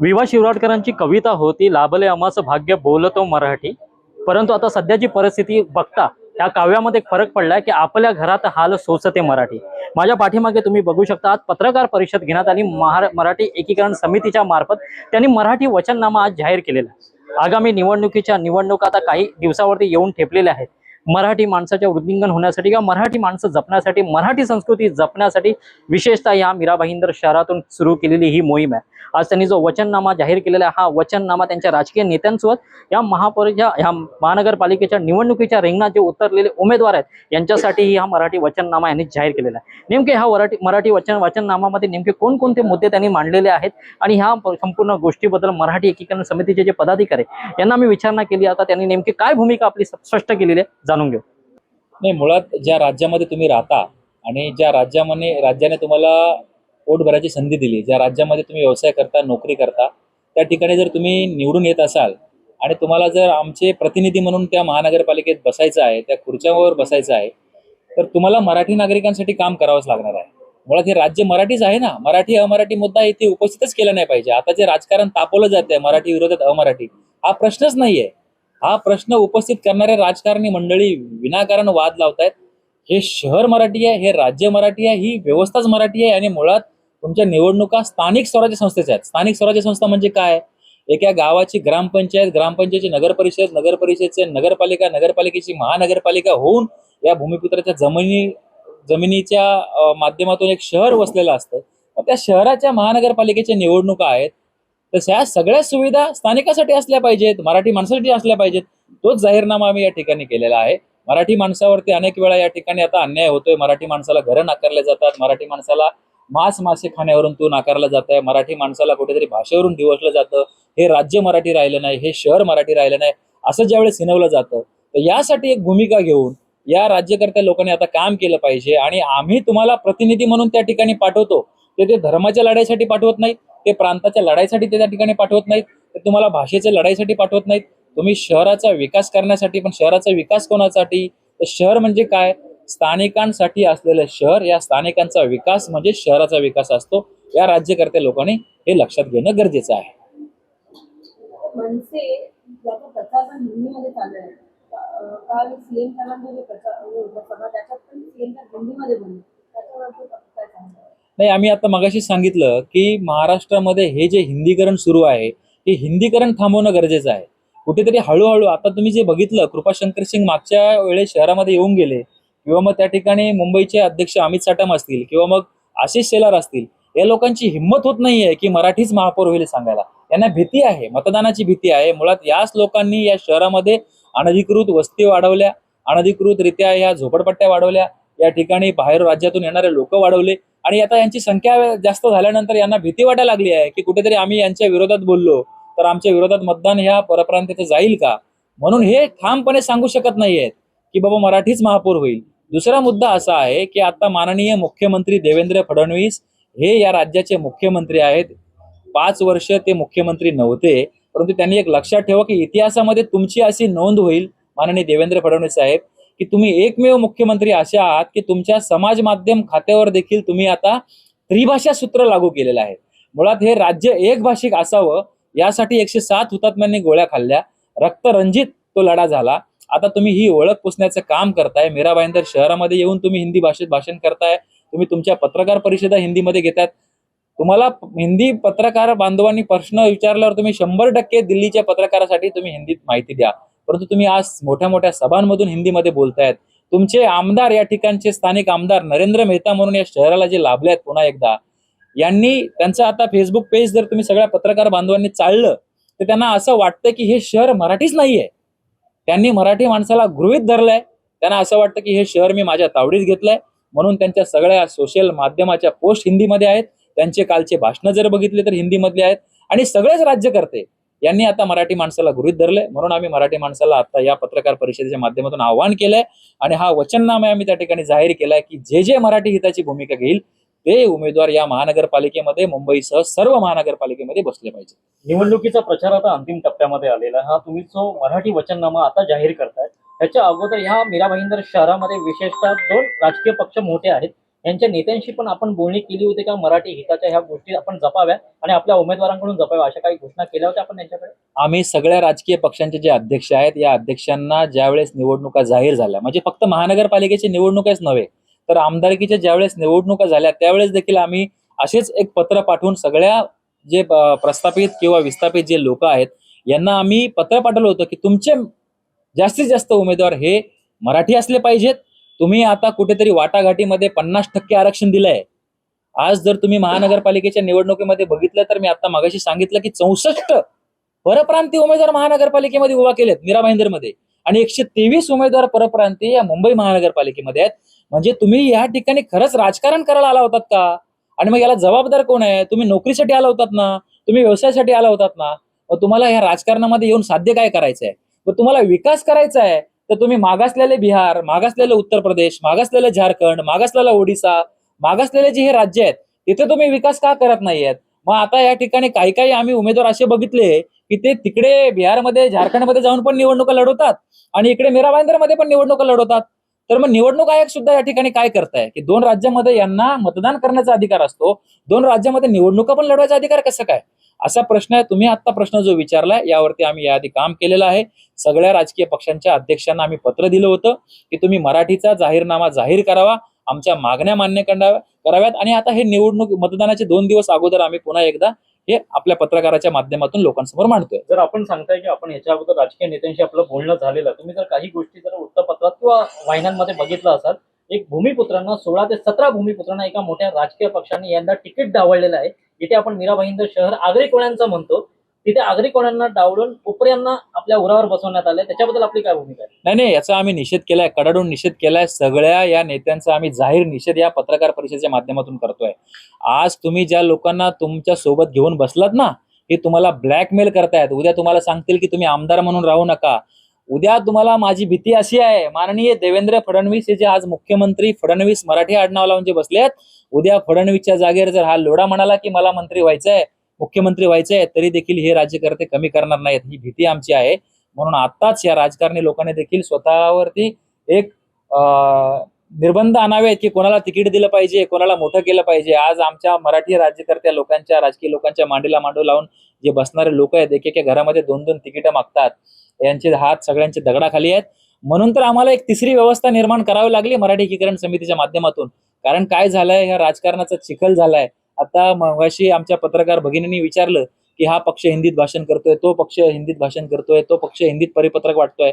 विवा शिरवाडकरांची कविता होती, लाभले आम्हास भाग्य बोलतो मराठी. परंतु आता सध्याची परिस्थिती बघता या काव्यामध्ये फरक पडलाय की आपल्या घरात हाल सोसते मराठी. माझ्या पाठीमागे तुम्ही बघू शकता, आज पत्रकार परिषद घेण्यात आली मराठी एकीकरण समितीच्या मार्फत. त्यांनी मराठी वचननामा आज जाहीर केलेला आहे. आगामी निवडणुका आता काही दिवसावरती येऊन ठेपलेल्या आहेत. मराठी माणसाच्या वृद्धिंगन होण्यासाठी किंवा मराठी माणसं जपण्यासाठी, मराठी संस्कृती जपण्यासाठी विशेषतः या मीरा भाईंदर शहरातून सुरू केलेली ही मोहीम आहे. आज त्यांनी जो वचननामा जाहीर केलेला आहे, हा वचननामा त्यांच्या राजकीय नेत्यांसोबत या महानगरपालिकेच्या निवडणुकीच्या रिंगणात जे उतरलेले उमेदवार आहेत यांच्यासाठी हा मराठी वचननामा यांनी जाहीर केलेला आहे. नेमके हा मराठी वचननामामध्ये नेमके कोणकोणते मुद्दे त्यांनी मांडलेले आहेत आणि ह्या संपूर्ण गोष्टीबद्दल मराठी एकीकरण समितीचे जे पदाधिकारी यांना मी विचारणा केली. आता त्यांनी नेमकी काय भूमिका आपली स्पष्ट केलेली आहे जाणून घेऊ. नाही, मुळात ज्या राज्यामध्ये तुम्ही राहता आणि ज्या राज्याने तुम्हाला पोट भरायची संधी दिली, ज्या राज्यामध्ये तुम्ही व्यवसाय करता, नोकरी करता, त्या ठिकाणी जर तुम्ही निवडून येत असाल आणि तुम्हाला जर आमचे प्रतिनिधी म्हणून त्या महानगरपालिकेत बसायचं आहे, त्या खुर्च्यावर बसायचं आहे, तर तुम्हाला मराठी नागरिकांसाठी काम करावंच लागणार आहे. मुळात हे राज्य मराठीच आहे ना. मराठी अमराठी मुद्दा इथे उपस्थितच केला नाही पाहिजे. आता जे राजकारण तापवलं जातंय मराठी विरोधात अमराठी, हा प्रश्नच नाहीये. हा प्रश्न उपस्थित करणारे राजकारणी मंडळी विनाकारण वाद लावतायत. हे शहर मराठी आहे, हे राज्य मराठी आहे, ही व्यवस्थाच मराठी आहे. आणि मुळात तुमच्या निवडणुका स्थानिक स्वराज्य संस्थेच्या आहेत. स्थानिक स्वराज्य संस्था म्हणजे काय? एका गावाची ग्रामपंचायत, ग्रामपंचायतची नगरपरिषद, नगरपरिषदेचे नगरपालिका, नगरपालिकेची महानगरपालिका होऊन या भूमिपुत्राच्या जमिनीच्या माध्यमातून एक शहर वसलेलं असतं. त्या शहराच्या महानगरपालिकेच्या निवडणुका आहेत. तशा ह्या सगळ्या सुविधा स्थानिकासाठी असल्या पाहिजेत, मराठी माणसासाठी असल्या पाहिजेत. तोच जाहीरनामा आम्ही या ठिकाणी केलेला आहे. मराठी माणसावरती अनेक वेळा या ठिकाणी आता अन्याय होतोय. मराठी माणसाला घरं नाकारले जातात, मराठी माणसाला मासे खाण्यावरून तो नाकारला जात आहे, मराठी माणसाला कुठेतरी भाषेवरून दिवसलं जातं. हे राज्य मराठी राहिलं नाही, हे शहर मराठी राहिलं नाही, असं ज्यावेळेस हिनवलं जातं, तर यासाठी एक भूमिका घेऊन या राज्यकर्त्या लोकांनी आता काम केलं पाहिजे. आणि आम्ही तुम्हाला प्रतिनिधी म्हणून त्या ठिकाणी पाठवतो, ते धर्माच्या लढाईसाठी पाठवत नाहीत, ते प्रांताच्या लढाईसाठी ते त्या ठिकाणी पाठवत नाहीत, ते तुम्हाला भाषेच्या लढाईसाठी पाठवत नाहीत. तुम्ही शहराचा विकास करण्यासाठी. पण शहराचा विकास कोणासाठी? तर शहर म्हणजे काय? स्थानिकांसाठी असलेलं शहर. या स्थानिकांचा विकास म्हणजे शहराचा विकास असतो. या राज्यकर्त्या लोकांनी हे लक्षात घेणं गरजेचं आहे. नाही, आम्ही आता मगाशी सांगितलं की महाराष्ट्रामध्ये हे जे हिंदीकरण सुरू आहे, हे हिंदीकरण थांबवणं गरजेचं आहे. कुठेतरी हळूहळू आता तुम्ही जे बघितलं, कृपाशंकर सिंग मागच्या वेळेस शहरामध्ये येऊन गेले, किंवा मग त्या ठिकाणी मुंबईचे अध्यक्ष अमित साटम असतील, किंवा मग आशिष शेलार असतील, या लोकांची हिंमत होत नाहीये की मराठीच महापौर होईल सांगायला. त्यांना भीती आहे, मतदानाची भीती आहे. मुळात याच लोकांनी या शहरामध्ये अनधिकृत वस्ती वाढवल्या, अनधिकृतरित्या या झोपडपट्ट्या वाढवल्या, या ठिकाणी बाहेर राज्यातून येणारे लोक वाढवले. आणि आता यांची संख्या जास्त झाल्यानंतर यांना भीती वाटायला लागली आहे की कुठेतरी आम्ही यांच्या विरोधात बोललो तर आमच्या विरोधात मतदान ह्या परप्रांतीचं जाईल का, म्हणून हे ठामपणे सांगू शकत नाहीयेत की बाबा मराठीच महापौर होईल. दुसरा मुद्दा असा आहे की आता माननीय मुख्यमंत्री देवेंद्र फडणवीस हे या राज्याचे मुख्यमंत्री आहेत. 5 वर्ष ते मुख्यमंत्री नव्हते, परंतु त्यांनी एक लक्षात ठेवा की इतिहासामध्ये तुमची अशी नोंद होईल माननीय देवेंद्र फडणवीस साहेब की तुम्ही एकमेव मुख्यमंत्री असे आहात की तुमच्या समाज माध्यम खात्यावर देखील तुम्ही आता त्रिभाषा सूत्र लागू केलेलं आहे. मुळात हे राज्य एक भाषिक असावं यासाठी 107 हुतात्म्यांनी गोळ्या खाल्ल्या, रक्तरंजित तो लढा झाला. आता तुम्ही ही ओळख पुसण्याचं काम करताय. मीरा भाईंदर शहरामध्ये येऊन तुम्ही हिंदी भाषेत भाषण करताय, तुम्ही तुमच्या पत्रकार परिषदा हिंदीमध्ये घेतात. तुम्हाला हिंदी पत्रकार बांधवांनी प्रश्न विचारल्यावर तुम्ही 100% दिल्लीच्या पत्रकारासाठी तुम्ही हिंदीत माहिती द्या, परंतु तुम्ही आज मोठ्या मोठ्या सभांमधून हिंदीमध्ये बोलतायत. तुमचे आमदार, या ठिकाणचे स्थानिक आमदार नरेंद्र मेहता म्हणून या शहराला जे लाभले आहेत, पुन्हा एकदा यांनी त्यांचं आता फेसबुक पेज जर तुम्ही सगळ्या पत्रकार बांधवांनी चाललं तर त्यांना असं वाटतं की हे शहर मराठीच नाहीये. त्यांनी मराठी माणसाला गृहीत धरलंय. त्यांना असं वाटतं की हे शहर मी माझ्या तावडीत घेतलंय, म्हणून त्यांच्या सगळ्या सोशल माध्यमाच्या पोस्ट हिंदीमध्ये आहेत. त्यांचे कालचे भाषणं जर बघितले तर हिंदीमधले आहेत. आणि सगळेच राज्यकर्ते यांनी आता मराठी माणसाला गृहीत धरलंय. म्हणून आम्ही मराठी माणसाला आता या पत्रकार परिषदेच्या माध्यमातून आवाहन केलंय आणि हा वचननामा आम्ही त्या ठिकाणी जाहीर केलाय की जे जे मराठी हिताची भूमिका घेईल ते उमेदवार या महानगरपालिकेमध्ये, मुंबईसह सर्व महानगरपालिकेमध्ये बसले पाहिजे. निवडणुकीचा प्रचार आता अंतिम टप्प्यामध्ये आलेला. हा तुम्ही जो मराठी वचननामा आता जाहीर करताय, त्याच्या अगोदर ह्या मीरा भाईंदर शहरामध्ये विशेषतः 2 राजकीय पक्ष मोठे आहेत. यांच्या नेत्यांशी पण आपण बोलणी केली होती का? मराठी हिताच्या ह्या गोष्टी आपण जपाव्या आणि आपल्या उमेदवारांकडून जपाव्या, अशा काही घोषणा केल्या होत्या आपण त्यांच्याकडे? आम्ही सगळ्या राजकीय पक्षांचे जे अध्यक्ष आहेत या अध्यक्षांना ज्यावेळेस निवडणुका जाहीर झाल्या, म्हणजे फक्त महानगरपालिकेची निवडणुकाच नव्हे तर आमदारकीच्या ज्यावेळेस निवडणुका झाल्या त्यावेळेस देखील आम्ही असेच एक पत्र पाठवून सगळ्या जे प्रस्थापित किंवा विस्थापित जे लोक आहेत यांना आम्ही पत्र पाठवलं होतं की तुमचे जास्तीत जास्त उमेदवार हे मराठी असले पाहिजेत. तुम्ही आता कुठेतरी वाटाघाटीमध्ये 50% आरक्षण दिलंय. आज जर तुम्ही महानगरपालिकेच्या निवडणुकीमध्ये बघितलं तर मी आता मगाशी सांगितलं की 64 परप्रांतीय उमेदवार महानगरपालिकेमध्ये उभा केलेत मीरा भाईंदरमध्ये आणि 123 उमेदवार परप्रांतीय या मुंबई महानगरपालिकेमध्ये आहेत. म्हणजे तुम्ही या ठिकाणी खरंच राजकारण करायला आला होतात का? आणि मग याला जबाबदार कोण आहे? तुम्ही नोकरीसाठी आला होतात ना, तुम्ही व्यवसायासाठी आला होतात ना, मग तुम्हाला या राजकारणामध्ये येऊन साध्य काय करायचंय? मग तुम्हाला विकास करायचा आहे तर तुम्ही मागासलेले बिहार, मागासलेले उत्तर प्रदेश, मागासलेले झारखंड, मागासलेला ओडिसा, मागासलेले जे हे राज्य आहेत तिथे तुम्ही विकास का करत नाहीयेत? मग आता या ठिकाणी काही काही आम्ही उमेदवार असे बघितले की ते तिकडे बिहारमध्ये, झारखंडमध्ये जाऊन पण निवडणुका लढवतात आणि इकडे मीरा भाईंदरमध्ये पण निवडणुका लढवतात. तर मग निवडणूक आयोग सुद्धा या ठिकाणी काय करताय की 2 राज्यामध्ये यांना मतदान करण्याचा अधिकार असतो, 2 राज्यामध्ये निवडणुका पण लढवायचा अधिकार कसं काय? असा प्रश्न आहे. तुम्ही आता प्रश्न जो विचारलाय यावरती आम्ही याआधी काम केलेलं आहे. सगळ्या राजकीय पक्षांच्या अध्यक्षांना आम्ही पत्र दिलं होतं की तुम्ही मराठीचा जाहीरनामा जाहीर करावा, आमच्या मागण्या मान्य कराव्यात. आणि आता हे निवडणूक मतदानाचे 2 दिवस अगोदर आम्ही पुन्हा एकदा हे आपल्या पत्रकाराच्या माध्यमातून लोकांसमोर मांडतोय. जर आपण सांगताय की आपण याच्या अगोदर राजकीय नेत्यांशी आपलं बोलणं झालेलं, तुम्ही जर काही गोष्टी जर वृत्तपत्रात किंवा वाहिन्यांमध्ये बघितलं असाल, एक भूमिपुत्रांना 16 ते 17 भूमिपुत्रांना एका मोठ्या राजकीय पक्षाने यंदा तिकीट डावळलेलं आहे. जिथे आपण मीरा भाईंदर शहर आगरी कोळ्यांचं म्हणतो, तिथे आगरी कोळ्यांना डावलून उपऱ्यांना आपल्या उरावर बसवण्यात आलंय. त्याच्याबद्दल आपली काय भूमिका आहे? नाही नाही, याचा आम्ही निषेध केलाय, कडाडून निषेध केलाय. सगळ्या या नेत्यांचा आम्ही जाहीर निषेध या पत्रकार परिषदेच्या माध्यमातून करतोय. आज तुम्ही ज्या लोकांना तुमच्या सोबत घेऊन बसलात ना, हे तुम्हाला ब्लॅकमेल करतायत. उद्या तुम्हाला सांगतील की तुम्ही आमदार म्हणून राहू नका. उद्या तुम्हाला माझी भीती अशी आहे, माननीय देवेंद्र फडणवीस हे जे आज मुख्यमंत्री फडणवीस मराठी आडनाव लावून जे बसलेत, उद्या फडणवीसच्या जागेवर जर हा लोढा म्हणाला की मला मंत्री व्हायचंय, मुख्यमंत्री व्हायचंय, तरी देखील हे राज्यकर्ते कमी करणार नाहीत. ही भीती आमची आहे. म्हणून आताच या राजकारणी लोकांनी देखील स्वतःवरती एक निर्बंध आणावेत की कोणाला तिकीट दिलं पाहिजे, कोणाला मोठं केलं पाहिजे. आज आमच्या मराठी राज्यकर्त्या लोकांच्या, राजकीय लोकांच्या मांडीला मांडू लावून जे बसणारे लोक आहेत, एकेका घरामध्ये 2-2 तिकीटं मागतात. यांचे हात सगळ्यांचे दगडाखाली आहेत. म्हणून तर आम्हाला एक तिसरी व्यवस्था निर्माण करावी लागली मराठी एकीकरण समितीच्या माध्यमातून. कारण काय झालंय, ह्या राजकारणाचा चिखल झालाय. आता मगाशी आमच्या पत्रकार भगिनींनी विचारलं की हा पक्ष हिंदीत भाषण करतोय, तो पक्ष हिंदीत भाषण करतोय, तो पक्ष हिंदीत परिपत्रक वाटतोय.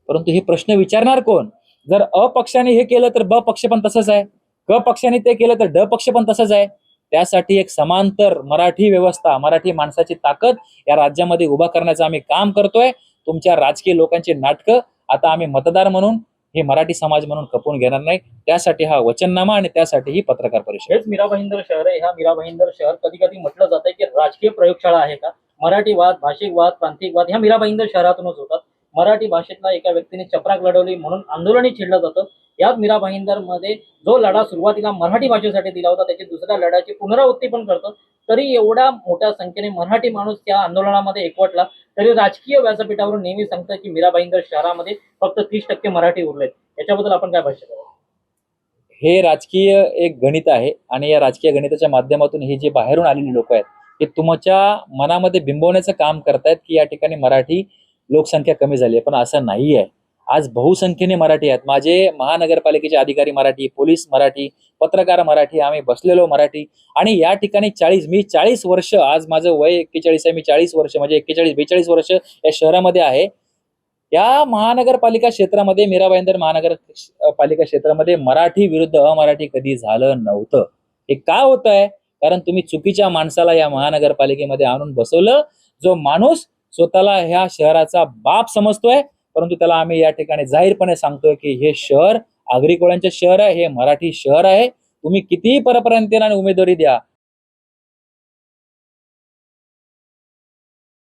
परंतु हे प्रश्न विचारणार कोण? जर अ पक्षाने हे केलं तर ब पक्ष पण तसंच आहे, क पक्षाने ते केलं तर ड पक्ष पण तसंच आहे. त्यासाठी एक समांतर मराठी व्यवस्था, मराठी माणसाची ताकद या राज्यामध्ये उभा करण्याचं आम्ही काम करतोय. तुमच्या राजकीय लोकांची नाटकं आता आम्ही मतदार म्हणून, हे मराठी समाज म्हणून खपवून घेणार नाही. त्यासाठी हा वचननामा आणि त्यासाठी ही पत्रकार परिषद. हेच मीरा भाईंदर शहर आहे. ह्या मीरा भाईंदर शहर कधी कधी म्हटलं जातंय की राजकीय प्रयोगशाळा आहे का? मराठीवाद, भाषिकवाद, प्रांतिकवाद ह्या मीरा भाईंदर शहरातूनच होतात. मराठी भाषेतला एका व्यक्तीने चपराक लढवली म्हणून आंदोलनही छेडलं जातं. याच मीरा भाईंदर मध्ये जो लढा सुरुवातीला मराठी भाषेसाठी दिला होता, त्याची दुसऱ्या लढ्याची पुनरावृत्ती पण करतो. तरी एवढ्या मोठ्या संख्येने मराठी माणूस त्या आंदोलनामध्ये एकवटला, तरी राजकीय व्यासपीठावरून नेहमी सांगतं की मीरा भाईंदर शहरामध्ये फक्त 30% मराठी उरलेत. याच्याबद्दल आपण काय भाष्य कराल? हे राजकीय एक गणित आहे आणि या राजकीय गणिताच्या माध्यमातून हे जे बाहेरून आलेले लोक आहेत ते तुमच्या मनामध्ये बिंबवण्याचं काम करतायत की या ठिकाणी मराठी लोकसंख्या कमी झाली आहे. पण असं नाही आहे. आज बहुसंख्येने मराठी आहेत. माझे महानगरपालिकेचे अधिकारी मराठी, पोलीस मराठी, पत्रकार मराठी, आम्ही बसलेलो मराठी. आणि या ठिकाणी मी 40 वर्ष, आज माझं वय 41 आहे, मी 40 वर्ष म्हणजे 41-42 वर्ष या शहरामध्ये आहे. या महानगरपालिका क्षेत्रामध्ये, मीरा भाईंदर महानगरपालिका क्षेत्रामध्ये मराठी विरुद्ध अमराठी कधी झालं नव्हतं. हे का होत आहे? कारण तुम्ही चुकीच्या माणसाला या महानगरपालिकेमध्ये आणून बसवलं. जो माणूस स्वतःला ह्या शहराचा बाप समजतोय, परंतु त्याला आम्ही या ठिकाणी जाहीरपणे सांगतोय की हे शहर आगरी कोळ्यांचे शहर आहे, हे मराठी शहर आहे. तुम्ही कितीही परप्रांतीयांना उमेदवारी द्या,